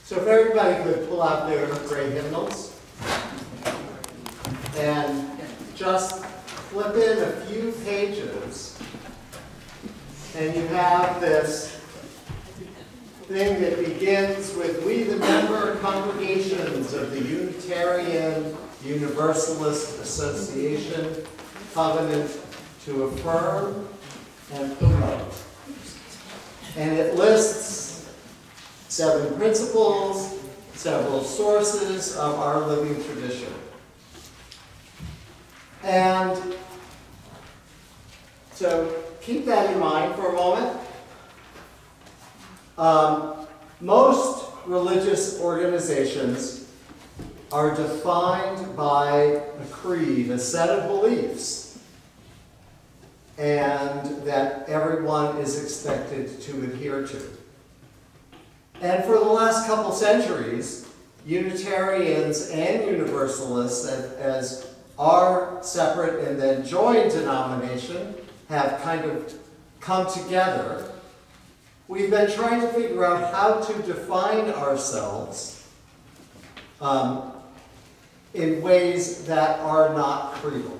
So if everybody could pull out their gray hymnals and just flip in a few pages, and you have this thing that begins with, "We, the member congregations of the Unitarian Universalist Association, covenant to affirm and promote." And it lists 7 principles, several sources of our living tradition. And so keep that in mind for a moment. Most religious organizations are defined by a creed, a set of beliefs, and that everyone is expected to adhere to. And for the last couple centuries, Unitarians and Universalists, as our separate and then joined denomination, have kind of come together. We've been trying to figure out how to define ourselves in ways that are not creedal.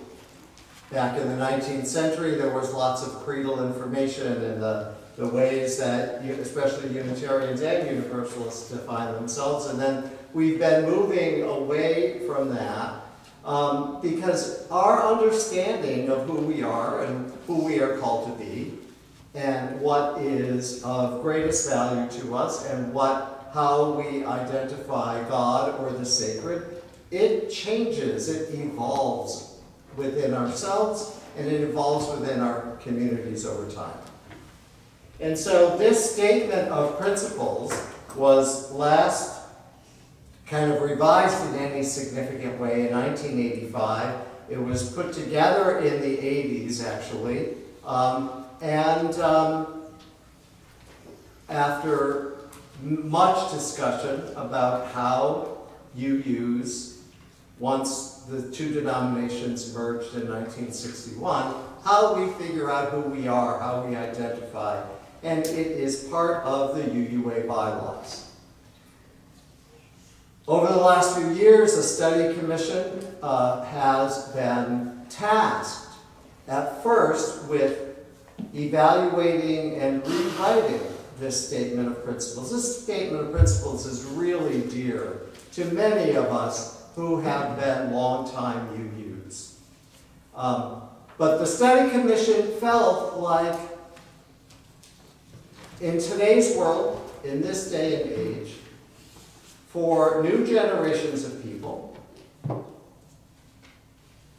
Back in the 19th century, there was lots of creedal information in the ways that especially Unitarians and Universalists define themselves. And then we've been moving away from that because our understanding of who we are and who we are called to be and what is of greatest value to us and how we identify God or the sacred, it changes, it evolves within ourselves, and it evolves within our communities over time. And so this statement of principles was last kind of revised in any significant way in 1985. It was put together in the 80s, actually. After much discussion about how you use, once the 2 denominations merged in 1961, how we figure out who we are, how we identify. And it is part of the UUA bylaws. Over the last few years, a study commission has been tasked at first with evaluating and rewriting this statement of principles. This statement of principles is really dear to many of us who have been long-time UUs. But the study commission felt like in today's world, in this day and age, for new generations of people,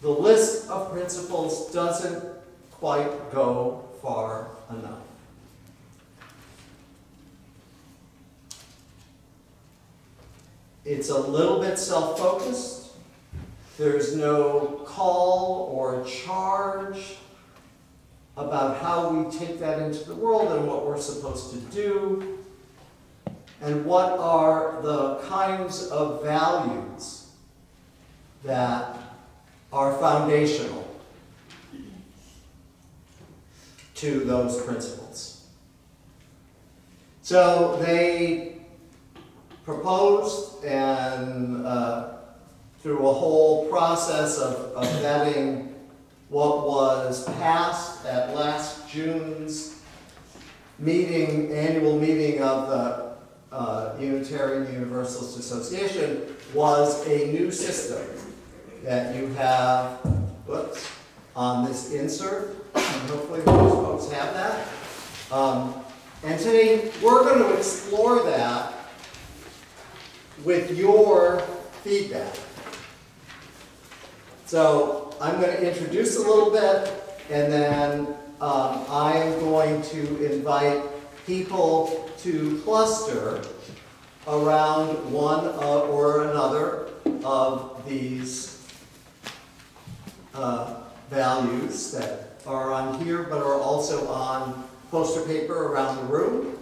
the list of principles doesn't quite go far enough. It's a little bit self-focused. There's no call or charge about how we take that into the world and what we're supposed to do, and what are the kinds of values that are foundational to those principles. So they proposed, and through a whole process of vetting what was passed at last June's annual meeting of the Unitarian Universalist Association, was a new system that you have on this insert, and hopefully most folks have that. And today we're going to explore that with your feedback. So I'm going to introduce a little bit, and then I am going to invite people to cluster around one or another of these values that are on here, but are also on poster paper around the room.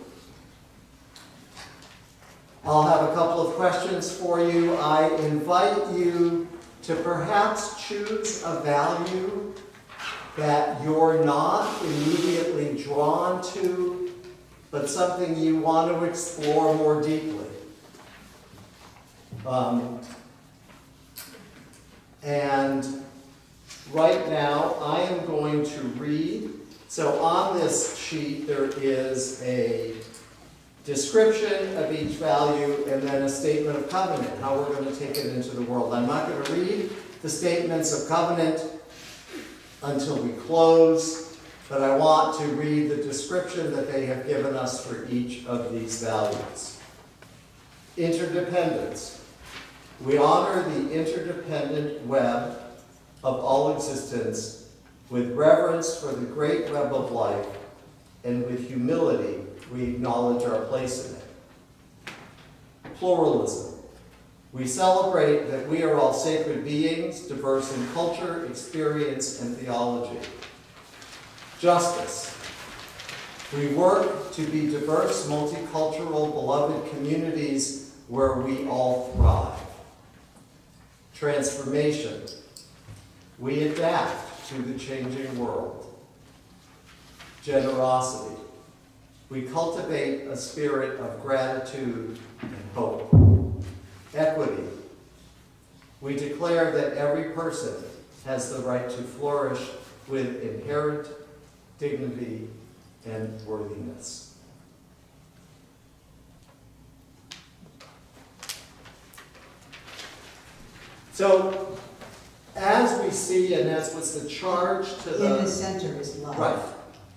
I'll have a couple of questions for you. I invite you to perhaps choose a value that you're not immediately drawn to, but something you want to explore more deeply. And right now, I am going to read. So on this sheet, there is a description of each value and then a statement of covenant, how we're going to take it into the world. I'm not going to read the statements of covenant until we close, but I want to read the description that they have given us for each of these values. Interdependence. We honor the interdependent web of all existence with reverence for the great web of life, and with humility we acknowledge our place in it. Pluralism. We celebrate that we are all sacred beings, diverse in culture, experience, and theology. Justice. We work to be diverse, multicultural, beloved communities where we all thrive. Transformation. We adapt to the changing world. Generosity. We cultivate a spirit of gratitude and hope. Equity. We declare that every person has the right to flourish with inherent dignity and worthiness. So, as we see, and as was the charge to the... In the center is love. Right.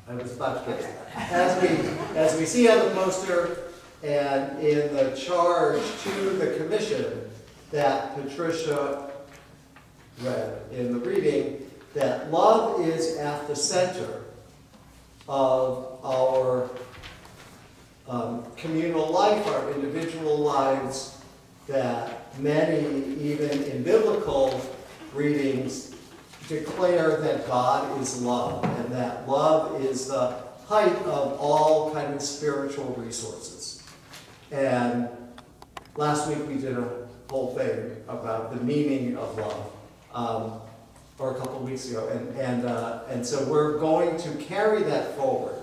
I was about to get to that. As we see on the poster and in the charge to the commission that Patricia read in the reading, that love is at the center of our communal life, our individual lives, that many, even in biblical readings, declare that God is love, and that love is the height of all kind of spiritual resources. And last week we did a whole thing about the meaning of love, or a couple of weeks ago, and so we're going to carry that forward.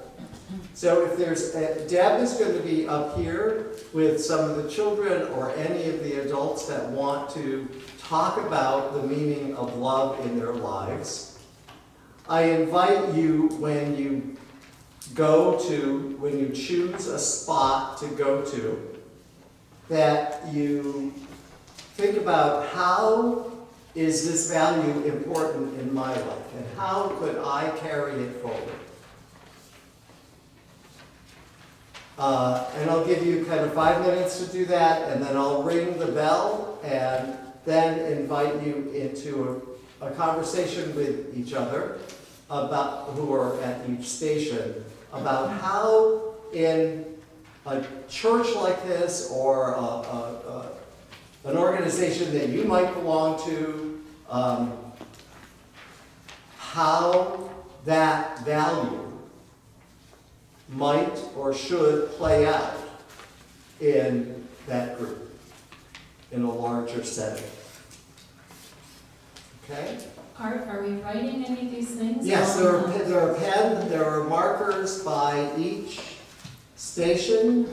So if there's, Deb is going to be up here with some of the children or any of the adults that want to talk about the meaning of love in their lives. I invite you, when you choose a spot to go to, that you think about, how is this value important in my life, and how could I carry it forward? And I'll give you kind of 5 minutes to do that, and then I'll ring the bell and then invite you into a conversation with each other about, who are at each station, about how in a church like this, or an organization that you might belong to, how that value might or should play out in that group, in a larger setting. Okay? Are we writing any of these things? Yes, there are markers by each station.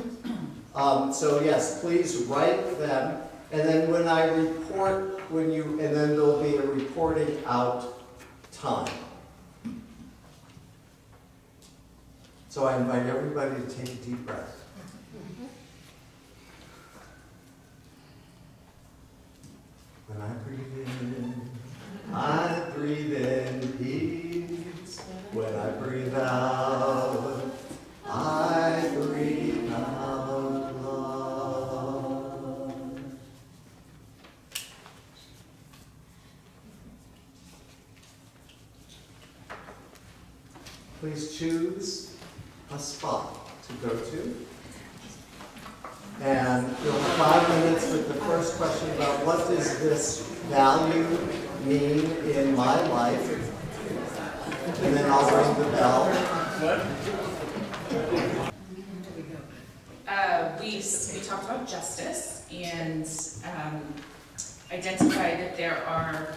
So yes, please write them. And then when I report, and then there'll be a reporting out time. So I invite everybody to take a deep breath. When I breathe in, I breathe in peace. When I breathe out, I breathe out love. Please choose a spot to go to. And you'll have 5 minutes with the first question about, what does this value mean in my life? And then I'll ring the bell. We talked about justice and identified that there are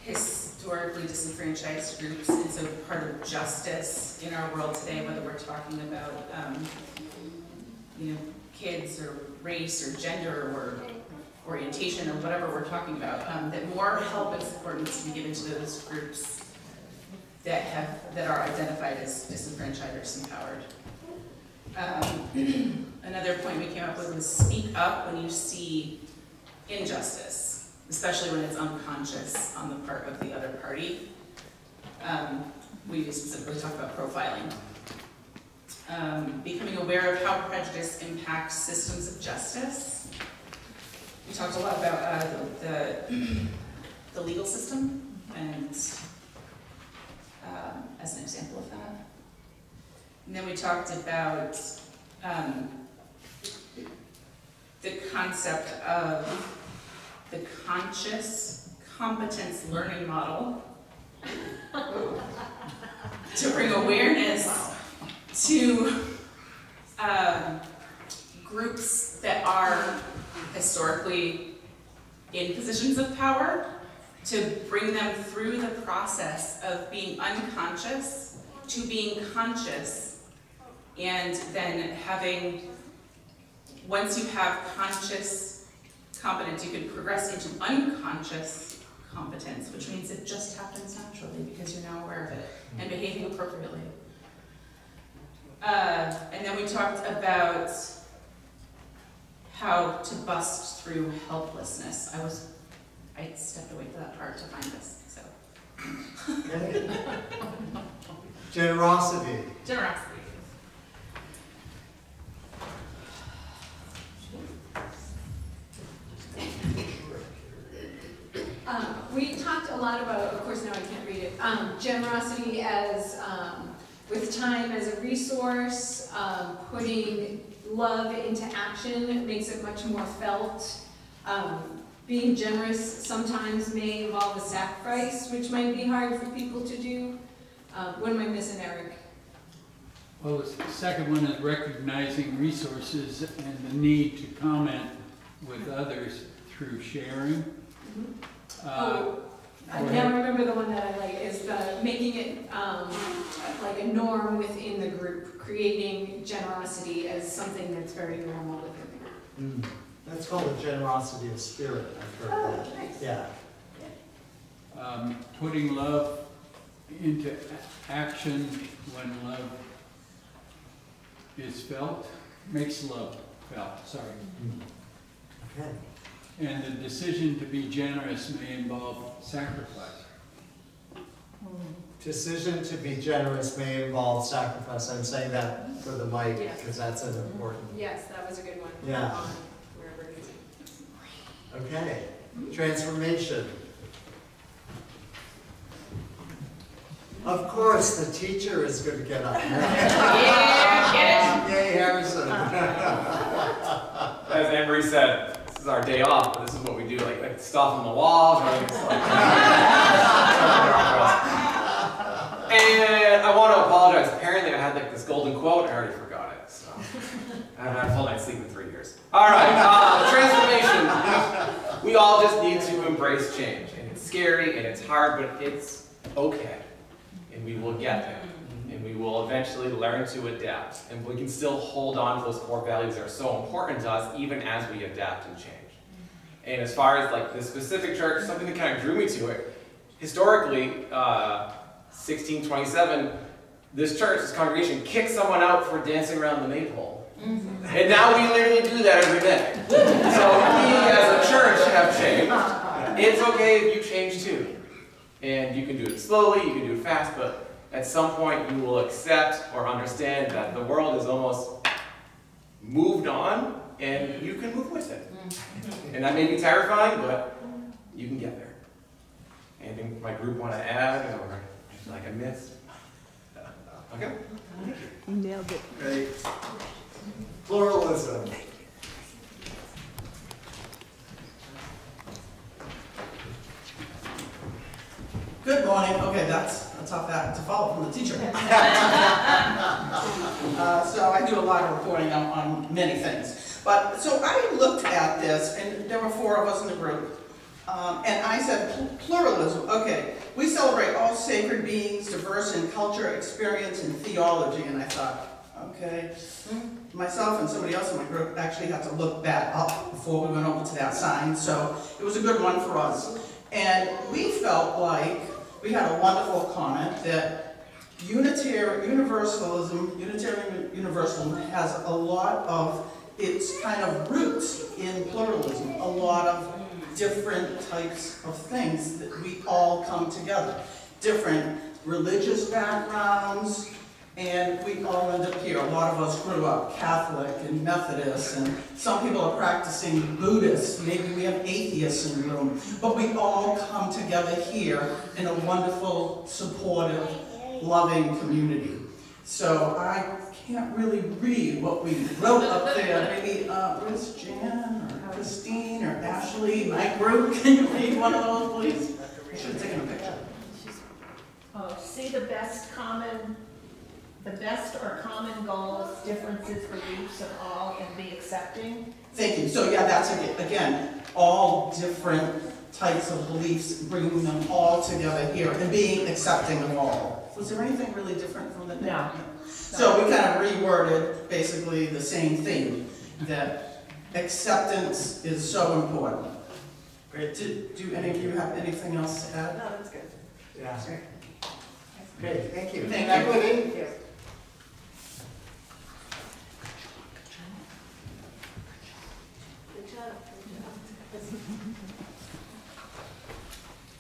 historically disenfranchised groups, and so part of justice in our world today, whether we're talking about kids or race or gender or orientation or whatever we're talking about, that more help and support needs to be given to those groups that are identified as disenfranchised or disempowered. Another point we came up with was speak up when you see injustice, especially when it's unconscious on the part of the other party. We specifically talk about profiling. Becoming aware of how prejudice impacts systems of justice. We talked a lot about the legal system, and as an example of that. And then we talked about the concept of the conscious competence learning model to bring awareness to groups that are historically in positions of power, to bring them through the process of being unconscious to being conscious, and then having, once you have conscious competence, you can progress into unconscious competence, which means it just happens naturally because you're now aware of it and behaving appropriately. And then we talked about how to bust through helplessness. I stepped away from that part to find this, so. Okay. Generosity. Generosity. We talked a lot about, of course now I can't read it, generosity as, with time as a resource, putting love into action makes it much more felt. Being generous sometimes may involve a sacrifice, which might be hard for people to do. What am I missing, Eric? Well, the second one is recognizing resources and the need to comment with others through sharing. I now remember the one that I like, is the making it like a norm within the group, creating generosity as something that's very normal within the group. That's called the generosity of spirit, I've heard that. Nice. Yeah. Putting love into action when love is felt, makes love felt, sorry. Okay. And the decision to be generous may involve sacrifice. Decision to be generous may involve sacrifice. I'm saying that for the mic Yes. because that's an important. Yes, that was a good one. Yeah. On wherever it is. Okay. Transformation. Of course, the teacher is going to get up. Yeah, get it. Yay, Harrison. As Anne-Marie said, this is our day off, but this is what we do, like stuff on the walls, right? It's like, and I want to apologize. Apparently I had like this golden quote, I already forgot it, so I haven't had a full night's sleep in 3 years. All right, transformation. We all just need to embrace change, and it's scary and it's hard, but it's okay, and we will get there. And we will eventually learn to adapt. And we can still hold on to those core values that are so important to us even as we adapt and change. And as far as like the specific church, something that kind of drew me to it, historically, 1627, this church, this congregation, kicked someone out for dancing around the maypole. And now we literally do that every day. So we as a church have changed. It's okay if you change too. And you can do it slowly, you can do it fast, but at some point you will accept or understand that the world is almost moved on and you can move with it. And that may be terrifying, but you can get there. Anything my group want to add or like I missed? Okay? You nailed it. Great. Pluralism. Good morning. Okay, that's a tough act to follow from the teacher. So I do a lot of reporting on many things. But so I looked at this, and there were 4 of us in the group, and I said pluralism. Okay, we celebrate all sacred beings, diverse in culture, experience, and theology. And I thought, okay. Myself and somebody else in my group actually had to look that up before we went over to that sign, so it was a good one for us. And we felt like we had a wonderful comment that Unitarian Universalism has a lot of its kind of roots in pluralism, a lot of different types of things that we all come together, different religious backgrounds, and we all end up here. A lot of us grew up Catholic and Methodist, and some people are practicing Buddhists. Maybe we have atheists in the room, but we all come together here in a wonderful, supportive, loving community. So I can't really read what we wrote up there. Maybe where's Jan or Christine or Ashley, my group? Can you read one of those, please? I should have taken a picture. See the best or common goals, differences, beliefs of all, and be accepting. Thank you. So yeah, that's again, all different types of beliefs, bringing them all together here and being accepting of all. Was there anything really different from the No. So we kind of reworded basically the same thing, that acceptance is so important. Great. Do any of you have anything else to add? No, that's good. Yeah. Great, thank you. Thank you. Equity? Thank you.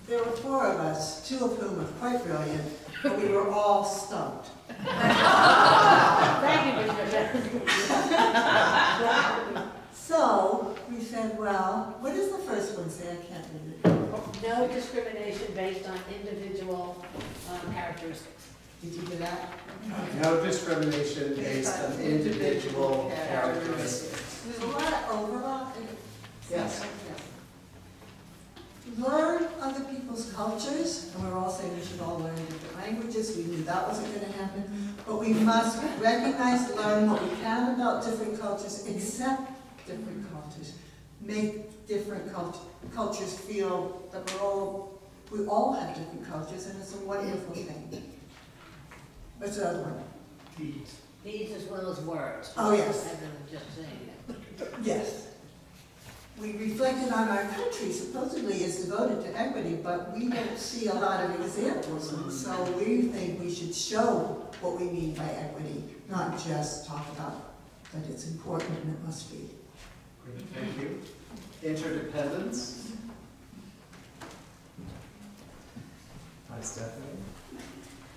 There were 4 of us, 2 of whom are quite brilliant, but we were all stumped. Thank you, Bridget. So we said, well, what does the first one say? I can't read it. No discrimination based on individual characteristics. Did you do that? No discrimination based on individual characteristics. There's a lot of overlap. Yes. Learn other people's cultures, and we're all saying we should all learn different languages. We knew that wasn't going to happen. But we must recognize, learn what we can about different cultures, accept different cultures, make different cultures feel that we all have different cultures, and it's a wonderful thing. What's the other one? Deeds as well as words. Oh, yes. Rather than just saying it. Yes. We reflected on our country, supposedly is devoted to equity, but we don't see a lot of examples, and so we think we should show what we mean by equity, not just talk about that it's important and it must be. Great, thank you. Interdependence. Hi, Stephanie.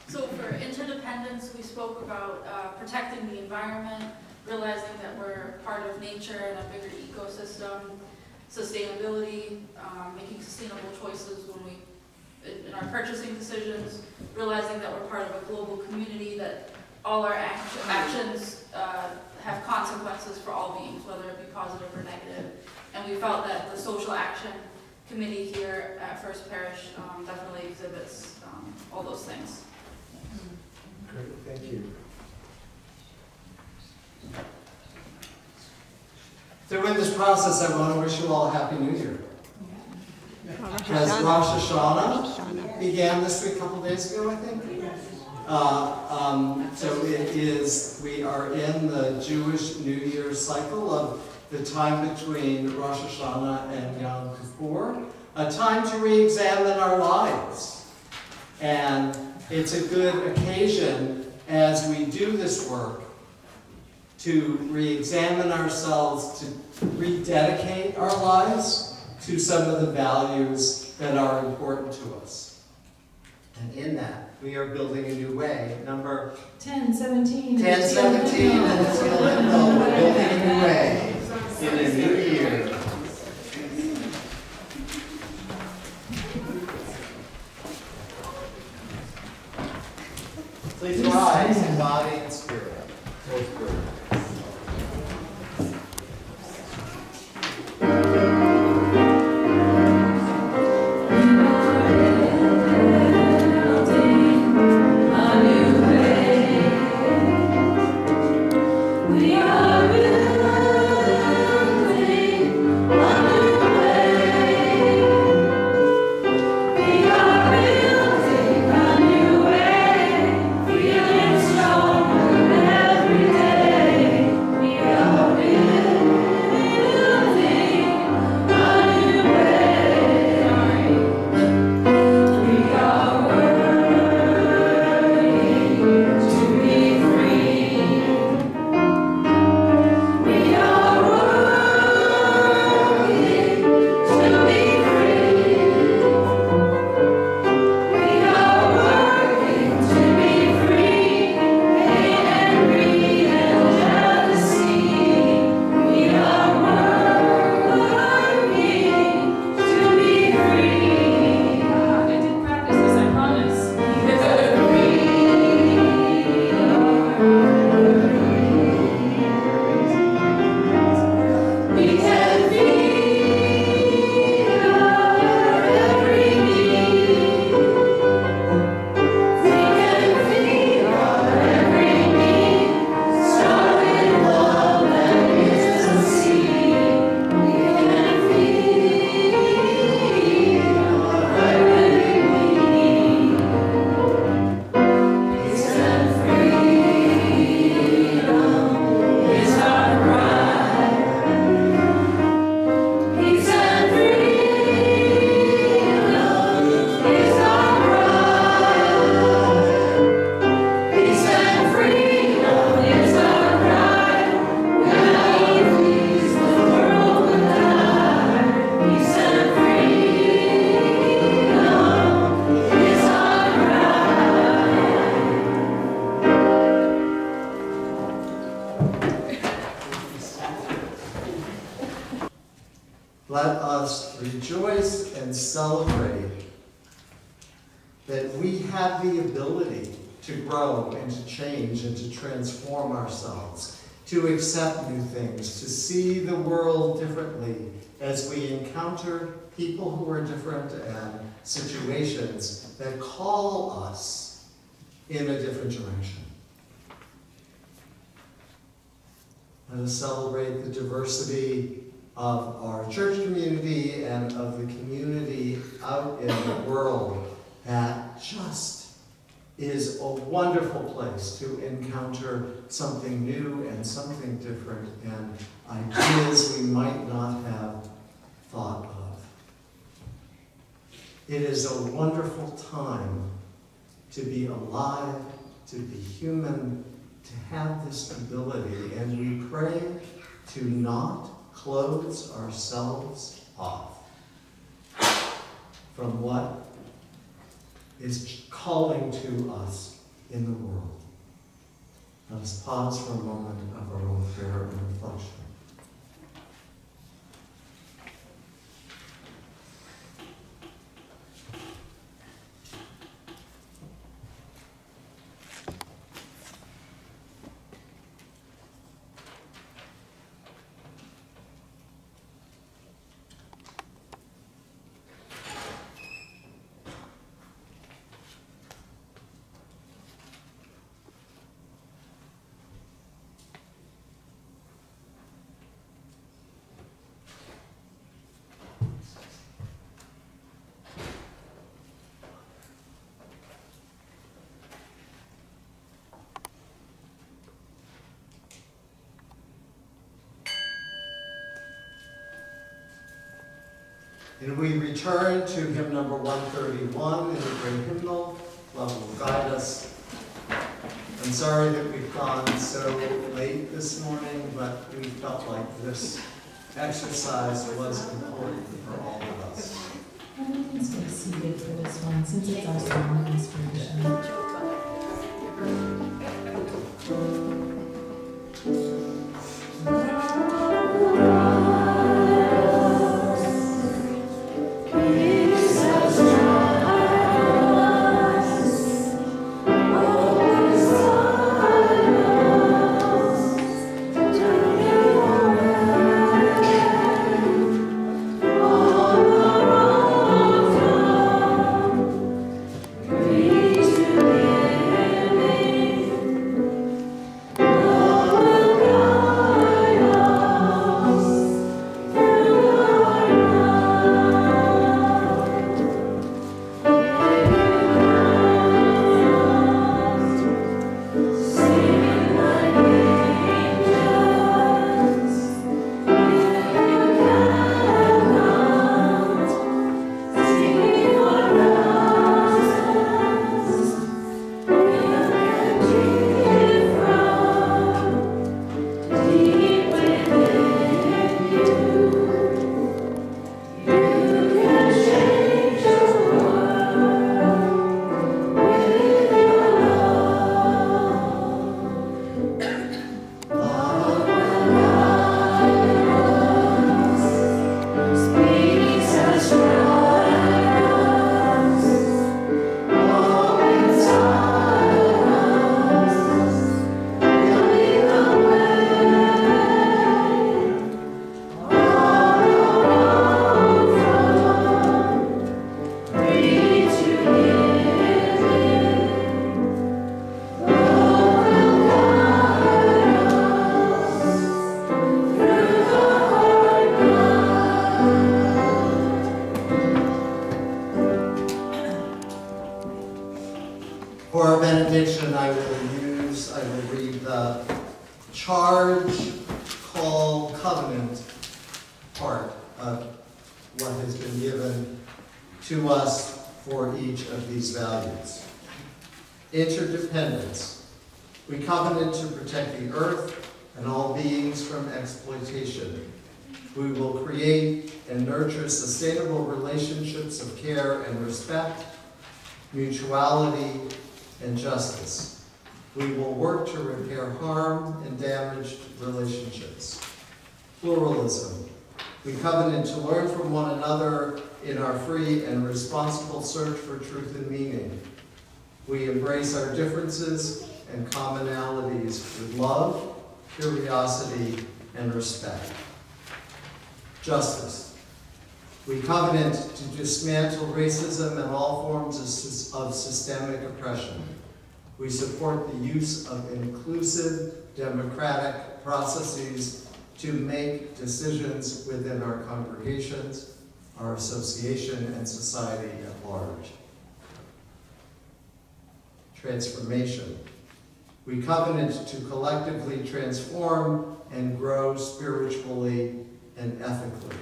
So for interdependence, we spoke about protecting the environment, realizing that we're part of nature and a bigger ecosystem, sustainability, making sustainable choices when in our purchasing decisions, realizing that we're part of a global community, that all our actions have consequences for all beings, whether it be positive or negative. And we felt that the social action committee here at First Parish definitely exhibits all those things. Great, thank you. So in this process, I want to wish you all a Happy New Year. As Rosh Hashanah began this week, a couple days ago, I think. So it is, we are in the Jewish New Year cycle of the time between Rosh Hashanah and Yom Kippur, a time to re-examine our lives. And it's a good occasion as we do this work to re-examine ourselves, to rededicate our lives to some of the values that are important to us. And in that, we are building a new way. Number 1017. 1017, and it's still hymnal, building a new way in a new year. Please rise in body and spirit. Towards prayer. We are building Let us rejoice and celebrate that we have the ability to grow and to change and to transform ourselves, to accept new things, to see the world differently as we encounter people who are different and situations that call us in a different direction. Let us celebrate the diversity of our church community and of the community out in the world that just is a wonderful place to encounter something new and something different and ideas we might not have thought of. It is a wonderful time to be alive, to be human, to have this ability, and we pray to not close ourselves off from what is calling to us in the world. Let us pause for a moment of our own prayer and reflection. And we return to hymn number 131 in the great hymnal. Love will guide us. I'm sorry that we've gone so late this morning, but we felt like this exercise was important for all of us. Everything's been seated for this one, since it's our song of inspiration. For our benediction, I will read the charge, call, covenant part of what has been given to us for each of these values. Interdependence. We covenant to protect the earth and all beings from exploitation. We will create and nurture sustainable relationships of care and respect, mutuality, and justice. We will work to repair harm and damaged relationships. Pluralism. We covenant to learn from one another in our free and responsible search for truth and meaning. We embrace our differences and commonalities with love, curiosity, and respect. Justice. We covenant to dismantle racism and all forms of systemic oppression. We support the use of inclusive, democratic processes to make decisions within our congregations, our association, and society at large. Transformation. We covenant to collectively transform and grow spiritually and ethically.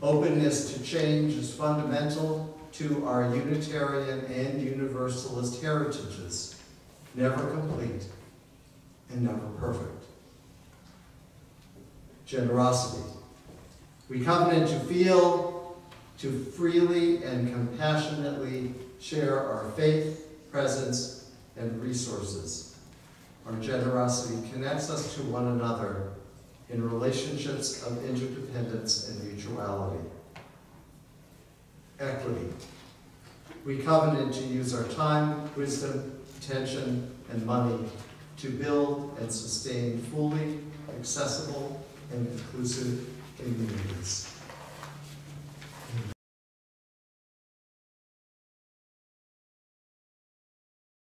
Openness to change is fundamental to our Unitarian and Universalist heritages, never complete and never perfect. Generosity. We covenant to feel, to freely and compassionately share our faith, presence, and resources. Our generosity connects us to one another in relationships of interdependence and mutuality. Equity. We covenant to use our time, wisdom, attention, and money to build and sustain fully accessible and inclusive communities.